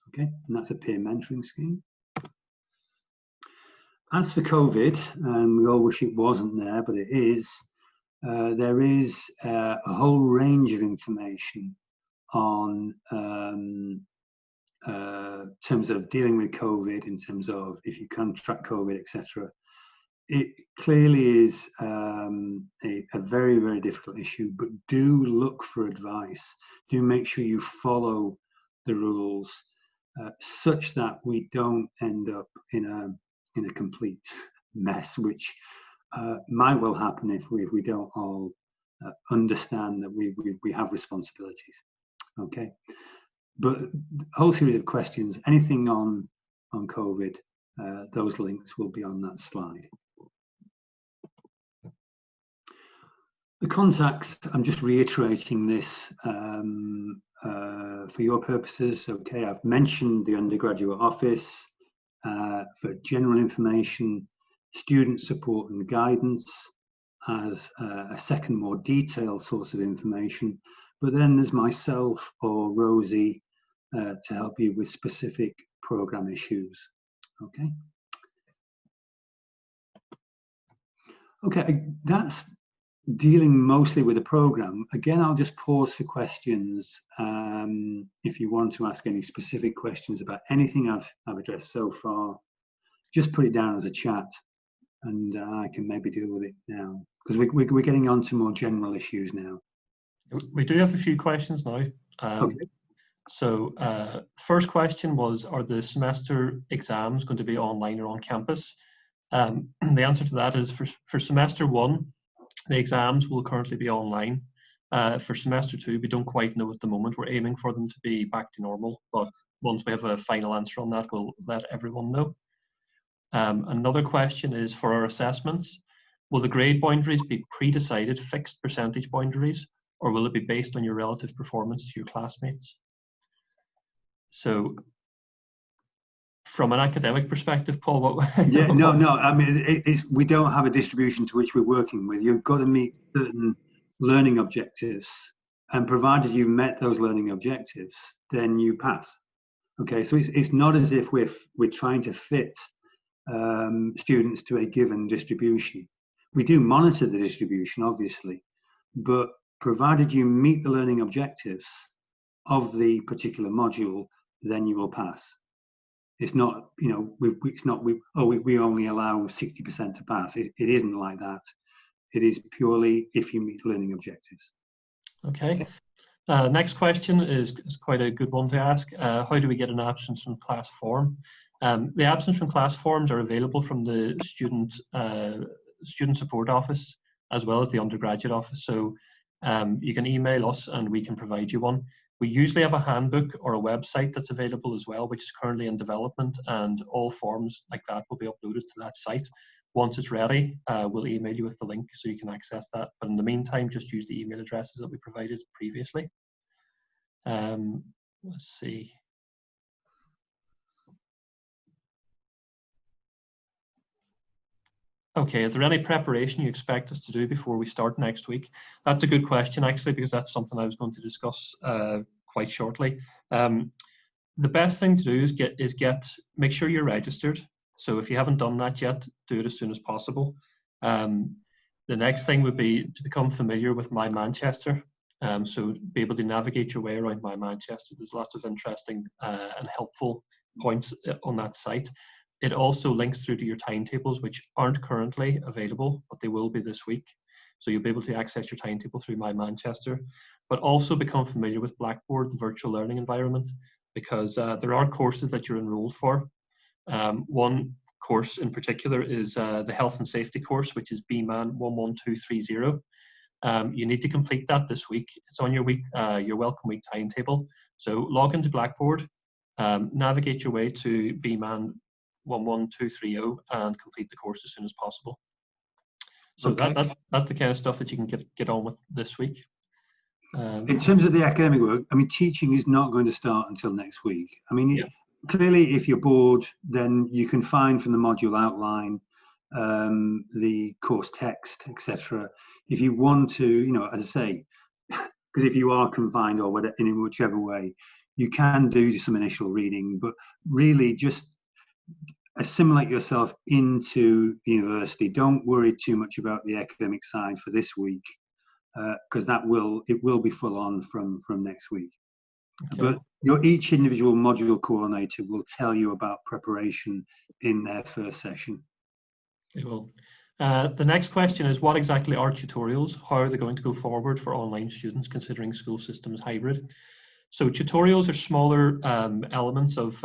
Okay, and that's a peer mentoring scheme. As for COVID, we all wish it wasn't there, but it is. There is a whole range of information on terms of dealing with COVID, in terms of if you contract COVID, etc. It clearly is a very, very difficult issue, but do look for advice. Do make sure you follow the rules such that we don't end up in a complete mess, which might well happen if we don't all understand that we have responsibilities. Okay, but a whole series of questions, anything on COVID, those links will be on that slide. The contacts, I'm just reiterating this for your purposes. Okay, I've mentioned the undergraduate office for general information, student support and guidance as a second more detailed source of information. But then there's myself or Rosie to help you with specific program issues. Okay. Okay, that's dealing mostly with the program. Again, I'll just pause for questions if you want to ask any specific questions about anything I've addressed so far. Just put it down as a chat, and I can maybe deal with it now, because we're getting on to more general issues now. We do have a few questions now. Okay. So first question was, are the semester exams going to be online or on campus? The answer to that is for semester 1, the exams will currently be online. For semester 2, we don't quite know at the moment. We're aiming for them to be back to normal, but once we have a final answer on that, we'll let everyone know. Another question is for our assessments. Will the grade boundaries be pre-decided, fixed percentage boundaries, or will it be based on your relative performance to your classmates? So, from an academic perspective, Paul, what? Yeah, no. I mean, we don't have a distribution to which we're working with. You've got to meet certain learning objectives, and provided you've met those learning objectives, then you pass. Okay, so it's not as if we're trying to fit students to a given distribution. We do monitor the distribution, obviously, but provided you meet the learning objectives of the particular module, then you will pass. It's not, you know, we only allow 60% to pass. It isn't like that. It is purely if you meet learning objectives. Okay. Next question is quite a good one to ask. How do we get an absence from class form? The absence from class forms are available from the student support office as well as the undergraduate office. So you can email us and we can provide you one. We usually have a handbook or a website that's available as well, which is currently in development, and all forms like that will be uploaded to that site. Once it's ready, we'll email you with the link so you can access that. But in the meantime, just use the email addresses that we provided previously. Let's see. Okay, is there any preparation you expect us to do before we start next week? That's a good question, actually, because that's something I was going to discuss quite shortly. The best thing to do is make sure you're registered. So if you haven't done that yet, do it as soon as possible. The next thing would be to become familiar with My Manchester. So be able to navigate your way around My Manchester. There's lots of interesting and helpful points on that site. It also links through to your timetables, which aren't currently available, but they will be this week. So you'll be able to access your timetable through My Manchester, but also become familiar with Blackboard, the virtual learning environment, because there are courses that you're enrolled for. One course in particular is the health and safety course, which is BMAN 11230. You need to complete that this week. It's on your welcome week timetable. So log into Blackboard, navigate your way to BMAN 11230 and complete the course as soon as possible. So okay. That's the kind of stuff that you can get on with this week. In terms of the academic work, I mean, teaching is not going to start until next week. I mean, yeah. Clearly, if you're bored, then you can find from the module outline the course text, etc. If you want to, you know, as I say, because if you are confined or whatever, in whichever way, you can do some initial reading, but really just assimilate yourself into the university. Don't worry too much about the academic side for this week, because it will be full on from next week. Okay. But each individual module coordinator will tell you about preparation in their first session. They will. The next question is, what exactly are tutorials? How are they going to go forward for online students considering school systems hybrid? So tutorials are smaller elements of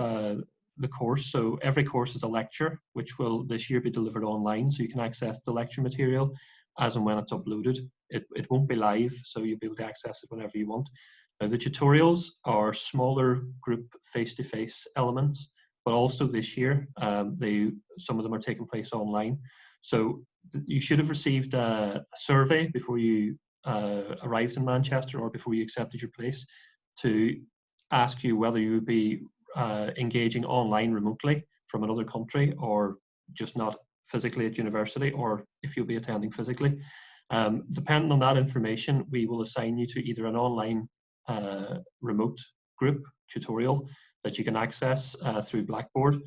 the course. So every course is a lecture, which will this year be delivered online. So you can access the lecture material as and when it's uploaded. It won't be live, so you'll be able to access it whenever you want. Now, the tutorials are smaller group face-to-face elements, but also this year, some of them are taking place online. So you should have received a survey before you arrived in Manchester or before you accepted your place to ask you whether you would be engaging online remotely from another country or just not physically at university, or if you'll be attending physically. Depending on that information, we will assign you to either an online remote group tutorial that you can access through Blackboard.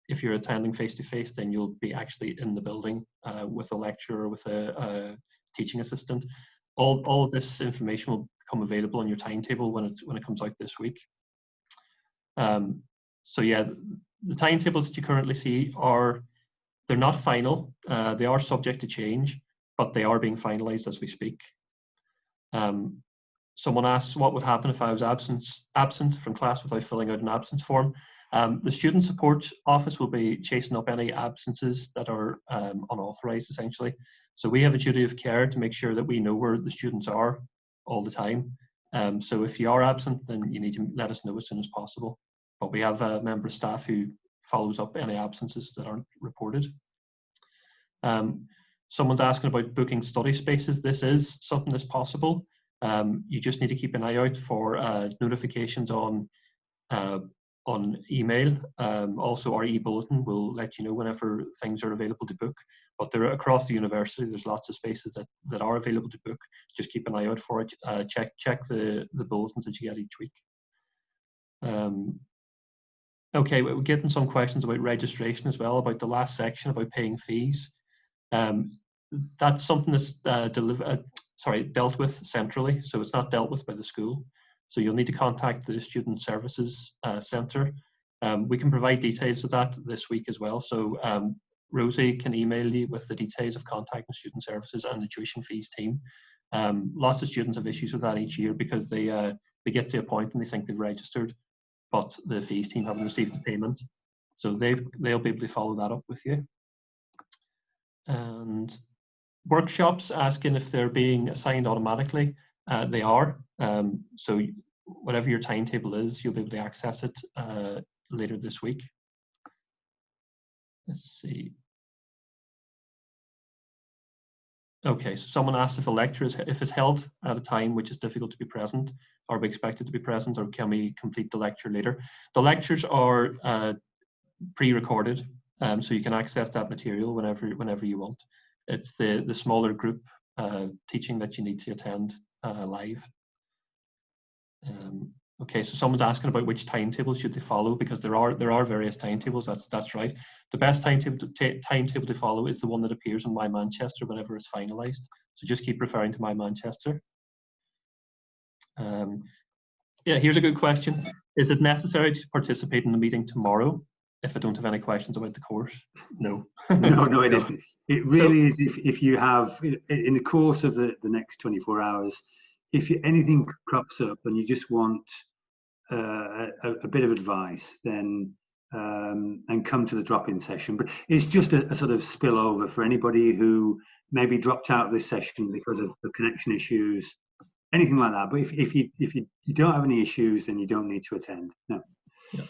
If you're attending face-to-face, then you'll be actually in the building with a lecturer, with a teaching assistant. All of this information will become available on your timetable when it comes out this week. So yeah, the timetables that you currently see they're not final. They are subject to change, but they are being finalized as we speak. Someone asks what would happen if I was absent from class without filling out an absence form. The student support office will be chasing up any absences that are unauthorized, essentially. So we have a duty of care to make sure that we know where the students are all the time. So if you are absent, then you need to let us know as soon as possible. But we have a member of staff who follows up any absences that aren't reported. Someone's asking about booking study spaces. This is something that's possible. You just need to keep an eye out for notifications on email. Also, our e-bulletin will let you know whenever things are available to book. But they're across the university. There's lots of spaces that are available to book. Just keep an eye out for it. Check the bulletins that you get each week. Okay, we're getting some questions about registration as well, about the last section about paying fees. That's something that's dealt with centrally, so it's not dealt with by the school. So you'll need to contact the Student Services Centre. We can provide details of that this week as well. So Rosie can email you with the details of contacting Student Services and the tuition fees team. Lots of students have issues with that each year because they get to a point and they think they've registered, but the fees team haven't received the payment. So they'll be able to follow that up with you. And workshops, asking if they're being assigned automatically. They are. So whatever your timetable is, you'll be able to access it later this week. Let's see. Okay, so someone asked if a lecture if it's held at a time which is difficult to be present, are we expected to be present, or can we complete the lecture later? The lectures are pre-recorded, So you can access that material whenever you want. It's the smaller group teaching that you need to attend live. Okay, so someone's asking about which timetable should they follow, because there are various timetables. That's right. The best timetable to follow is the one that appears on My Manchester whenever it's finalised. So just keep referring to My Manchester. Yeah, here's a good question. Is it necessary to participate in the meeting tomorrow if I don't have any questions about the course? No. No, it isn't. It really is if you have, in the course of the next 24 hours, if anything crops up and you just want a bit of advice, then and come to the drop-in session. But it's just a sort of spillover for anybody who maybe dropped out of this session because of the connection issues, anything like that. But if you don't have any issues, then you don't need to attend. No. Yeah.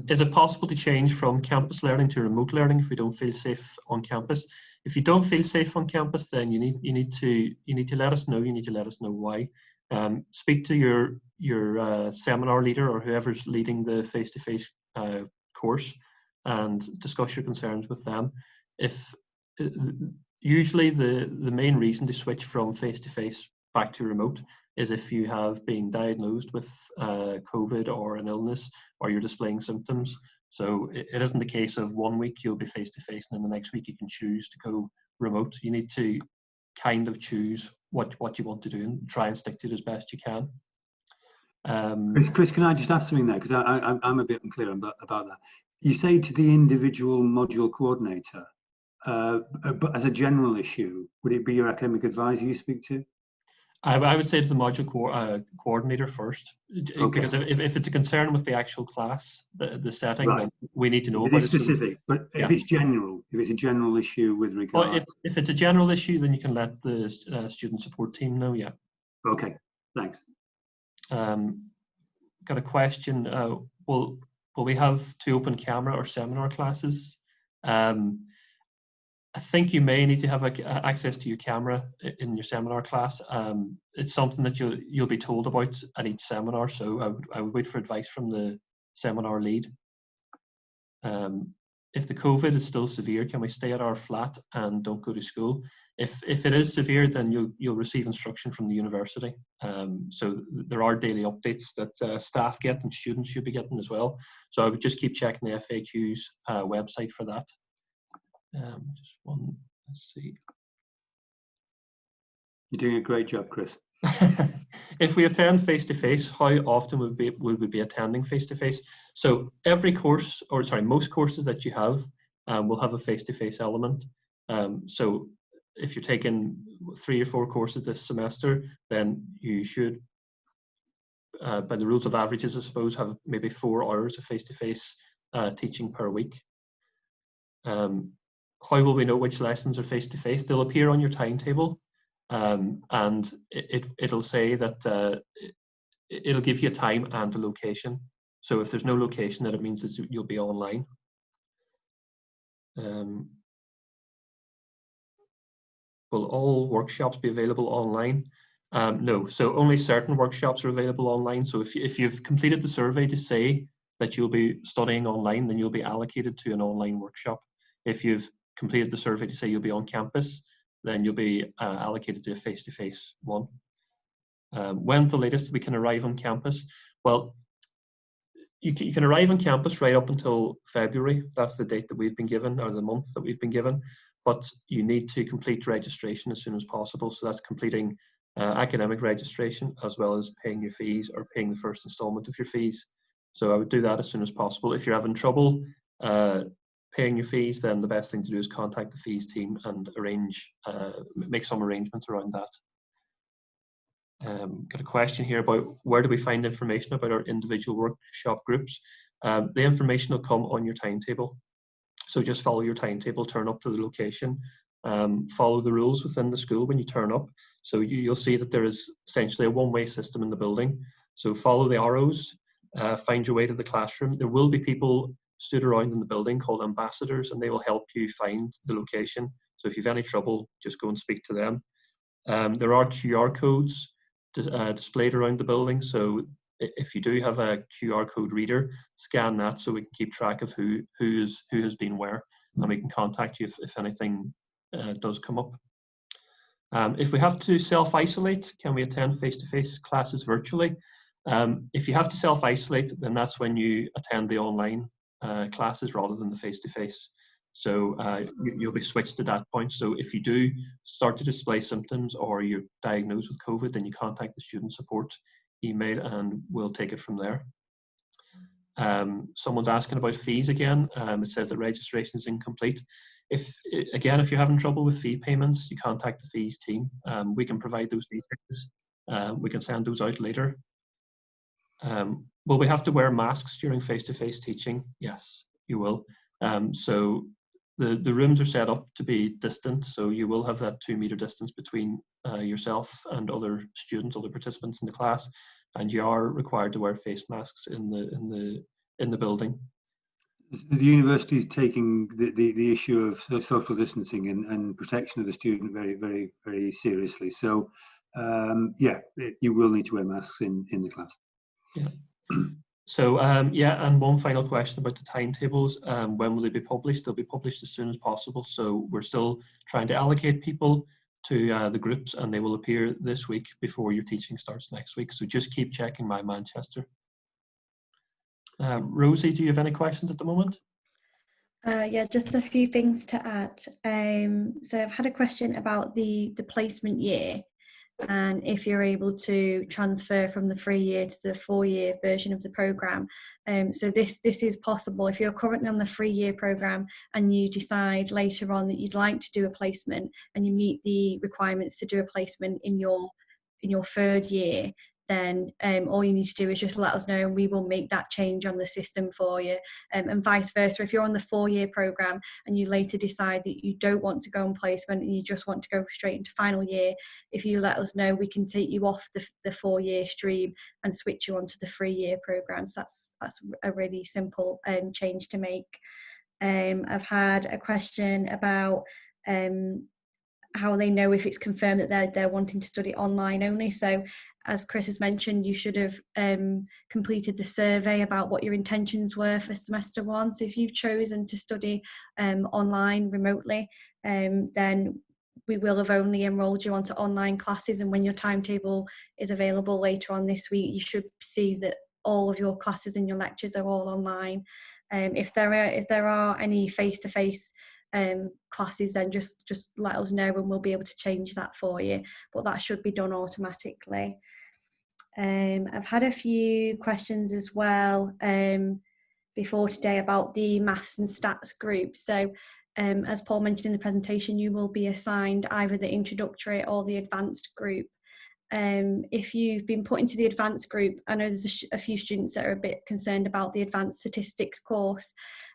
Is it possible to change from campus learning to remote learning if we don't feel safe on campus? If you don't feel safe on campus, then you need to let us know. You need to let us know why. Speak to your seminar leader or whoever's leading the face-to-face course, and discuss your concerns with them. If usually the main reason to switch from face-to-face back to remote is if you have been diagnosed with COVID or an illness, or you're displaying symptoms. So it isn't the case of 1 week you'll be face-to-face and then the next week you can choose to go remote. You need to kind of choose what you want to do and try and stick to it as best you can. Chris, can I just ask something there? Because I'm a bit unclear about that. You say to the individual module coordinator, but as a general issue, would it be your academic advisor you speak to? I would say to the module coordinator first, okay. Because if it's a concern with the actual class, the setting, right, then we need to know about it. It is specific, but if it's general, if it's a general issue with regard... Well, if it's a general issue, then you can let the student support team know, yeah. Okay, thanks. Got a question. Will we have to open camera or seminar classes? I think you may need to have access to your camera in your seminar class. It's something that you'll be told about at each seminar, so I would wait for advice from the seminar lead. If the COVID is still severe, can we stay at our flat and don't go to school? If it is severe, then you'll receive instruction from the university. So there are daily updates that staff get and students should be getting as well. So I would just keep checking the FAQ's website for that. Just one, let's see. You're doing a great job, Chris. If we attend face-to-face, how often would we be attending face-to-face? So every course, or sorry, most courses that you have will have a face-to-face element. So if you're taking 3 or 4 courses this semester, then you should, by the rules of averages, I suppose, have maybe 4 hours of face-to-face teaching per week. How will we know which lessons are face-to-face? They'll appear on your timetable, and it'll say that it'll give you a time and a location. So if there's no location, then it means that you'll be online. Will all workshops be available online? No, so only certain workshops are available online. So if you've completed the survey to say that you'll be studying online, then you'll be allocated to an online workshop. If you've completed the survey to say you'll be on campus, then you'll be allocated to a face-to-face one. When's the latest we can arrive on campus? Well, you can arrive on campus right up until February. That's the date that we've been given, or the month that we've been given. But you need to complete registration as soon as possible. So that's completing academic registration, as well as paying your fees or paying the first installment of your fees. So I would do that as soon as possible. If you're having trouble paying your fees, then the best thing to do is contact the fees team and make some arrangements around that. Got a question here about where do we find information about our individual workshop groups. The information will come on your timetable. So just follow your timetable, turn up to the location, follow the rules within the school when you turn up. So you'll see that there is essentially a one-way system in the building. So follow the arrows, find your way to the classroom. There will be people stood around in the building called ambassadors, and they will help you find the location. So if you have any trouble, just go and speak to them. There are QR codes displayed around the building. So if you do have a QR code reader, scan that so we can keep track of who has been where, and we can contact you if anything does come up. If we have to self-isolate, can we attend face-to-face classes virtually? If you have to self-isolate, then that's when you attend the online classes rather than the face-to-face. So you'll be switched at that point. So if you do start to display symptoms or you're diagnosed with COVID, then you contact the student support email and we'll take it from there. Someone's asking about fees again. It says that registration is incomplete. If you're having trouble with fee payments, you contact the fees team. We can provide those details. We can send those out later. Will we have to wear masks during face-to-face teaching? Yes, you will. So the rooms are set up to be distant, so you will have that 2 meter distance between yourself and other students, other participants in the class, and you are required to wear face masks in the building. The university is taking the issue of social distancing and protection of the student very, very, very seriously. So yeah, you will need to wear masks in the class. Yeah. So yeah, and one final question about the timetables. When will they be published? They'll be published as soon as possible. So we're still trying to allocate people to the groups, and they will appear this week before your teaching starts next week. So just keep checking My Manchester. Rosie, do you have any questions at the moment? Yeah, just a few things to add. So I've had a question about the placement year, and if you're able to transfer from the 3-year to the 4-year version of the programme. So this is possible if you're currently on the 3-year programme and you decide later on that you'd like to do a placement and you meet the requirements to do a placement in your 3rd year, then all you need to do is just let us know and we will make that change on the system for you, and vice versa. If you're on the 4-year programme and you later decide that you don't want to go on placement and you just want to go straight into final year, if you let us know, we can take you off the 4-year stream and switch you onto the 3-year programme. So that's a really simple change to make. I've had a question about how they know if it's confirmed that they're wanting to study online only. So as Chris has mentioned, you should have completed the survey about what your intentions were for semester 1. So if you've chosen to study online remotely, then we will have only enrolled you onto online classes, and when your timetable is available later on this week, you should see that all of your classes and your lectures are all online. If there are any face-to-face classes, then just let us know and we'll be able to change that for you, but that should be done automatically. I've had a few questions as well before today about the maths and stats group. So as Paul mentioned in the presentation, you will be assigned either the introductory or the advanced group. If you've been put into the advanced group, I know there's a few students that are a bit concerned about the advanced statistics course.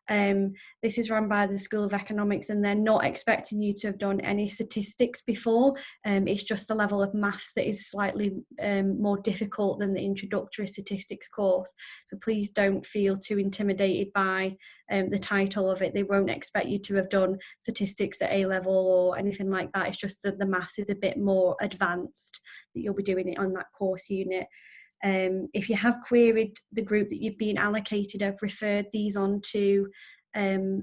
This is run by the School of Economics and they're not expecting you to have done any statistics before. It's just the level of maths that is slightly more difficult than the introductory statistics course. So please don't feel too intimidated by the title of it. They won't expect you to have done statistics at A-level or anything like that. It's just that the maths is a bit more advanced, that you'll be doing it on that course unit. If you have queried the group that you've been allocated, I've referred these on to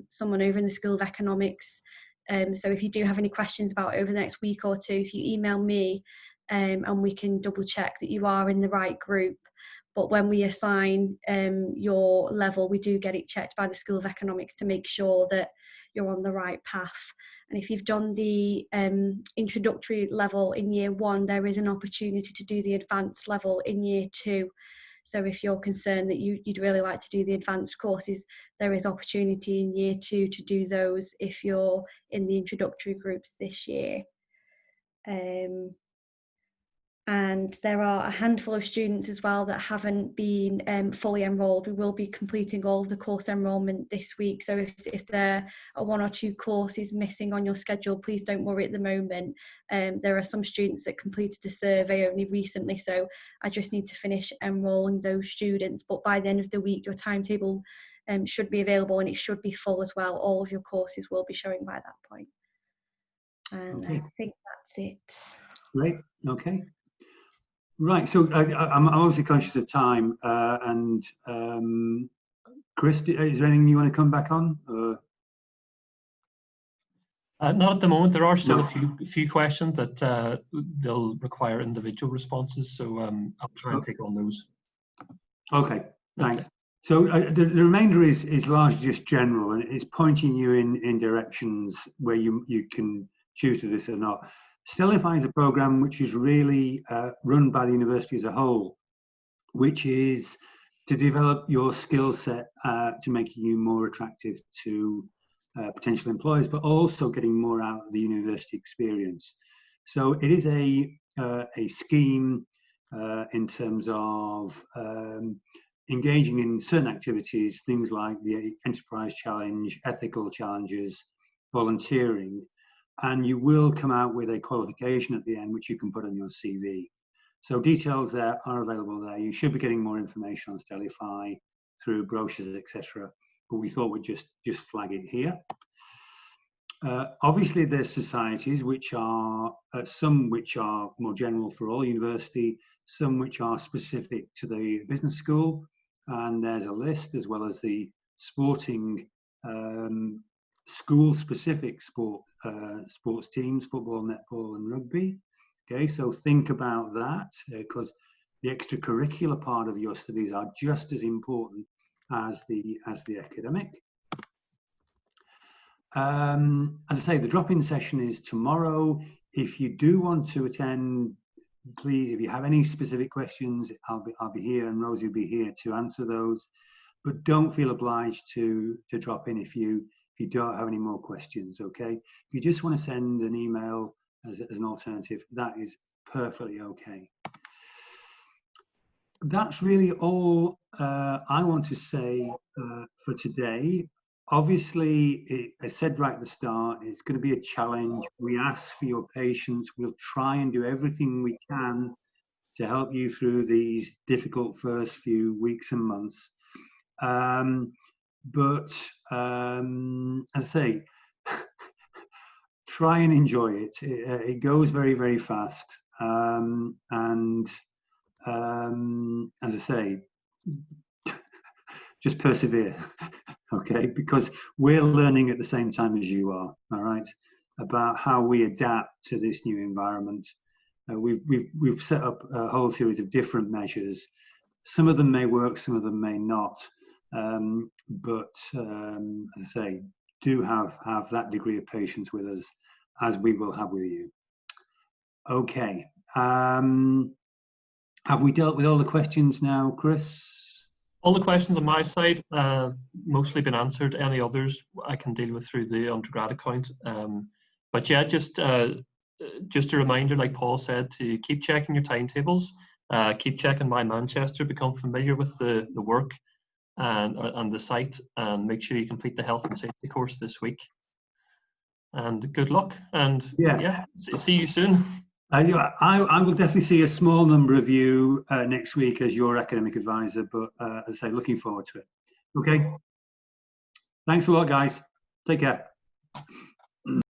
someone over in the School of Economics. So if you do have any questions about it over the next week or two, if you email me and we can double check that you are in the right group. But when we assign your level, we do get it checked by the School of Economics to make sure that you're on the right path. And if you've done the introductory level in year 1, there is an opportunity to do the advanced level in year 2. So if you're concerned that you'd really like to do the advanced courses, there is opportunity in year 2 to do those if you're in the introductory groups this year. And there are a handful of students as well that haven't been fully enrolled. We will be completing all of the course enrolment this week. So if there are 1 or 2 courses missing on your schedule, please don't worry at the moment. There are some students that completed the survey only recently, so I just need to finish enrolling those students. But by the end of the week, your timetable should be available and it should be full as well. All of your courses will be showing by that point. And okay. I think that's it. Great, okay. Right, so I'm obviously conscious of time, and Chris, is there anything you want to come back on? Not at the moment. There are still No. a few questions that they'll require individual responses, so I'll try and take on those. Okay, thanks. Okay. So the remainder is largely just general, and it's pointing you in directions where you can choose to do this or not. Stellify is a program which is really run by the university as a whole, which is to develop your skill set to make you more attractive to potential employers, but also getting more out of the university experience. So it is a scheme in terms of engaging in certain activities, things like the enterprise challenge, ethical challenges, volunteering, and you will come out with a qualification at the end, which you can put on your CV. So details there are available there. You should be getting more information on Stellify through brochures, etc. But we thought we'd just flag it here. Obviously, there's societies which are some which are more general for all university, some which are specific to the business school, and there's a list, as well as the sporting school-specific sports teams, football, netball, and rugby. Okay, so think about that, because the extracurricular part of your studies are just as important as the academic. As I say, the drop-in session is tomorrow. If you do want to attend, please, if you have any specific questions, I'll be here, and Rosie will be here to answer those. But don't feel obliged to drop in if you don't have any more questions. Okay, if you just want to send an email as an alternative, that is perfectly okay. That's really all I want to say for today. Obviously, I said right at the start, it's going to be a challenge. We ask for your patience. We'll try and do everything we can to help you through these difficult first few weeks and months. But as I say, try and enjoy it. It goes very, very fast. And as I say, just persevere, okay? Because we're learning at the same time as you are, all right? About how we adapt to this new environment. We've set up a whole series of different measures. Some of them may work, some of them may not. But as I say, do have that degree of patience with us, as we will have with you. Okay. Have we dealt with all the questions now, Chris? All the questions on my side mostly been answered. Any others I can deal with through the undergrad account. But yeah, just a reminder, like Paul said, to keep checking your timetables, keep checking My Manchester, become familiar with the work and the site, and make sure you complete the health and safety course this week. And good luck, and yeah see you soon. I will definitely see a small number of you next week as your academic advisor, but as I say, looking forward to it. Okay. Thanks a lot, guys. Take care.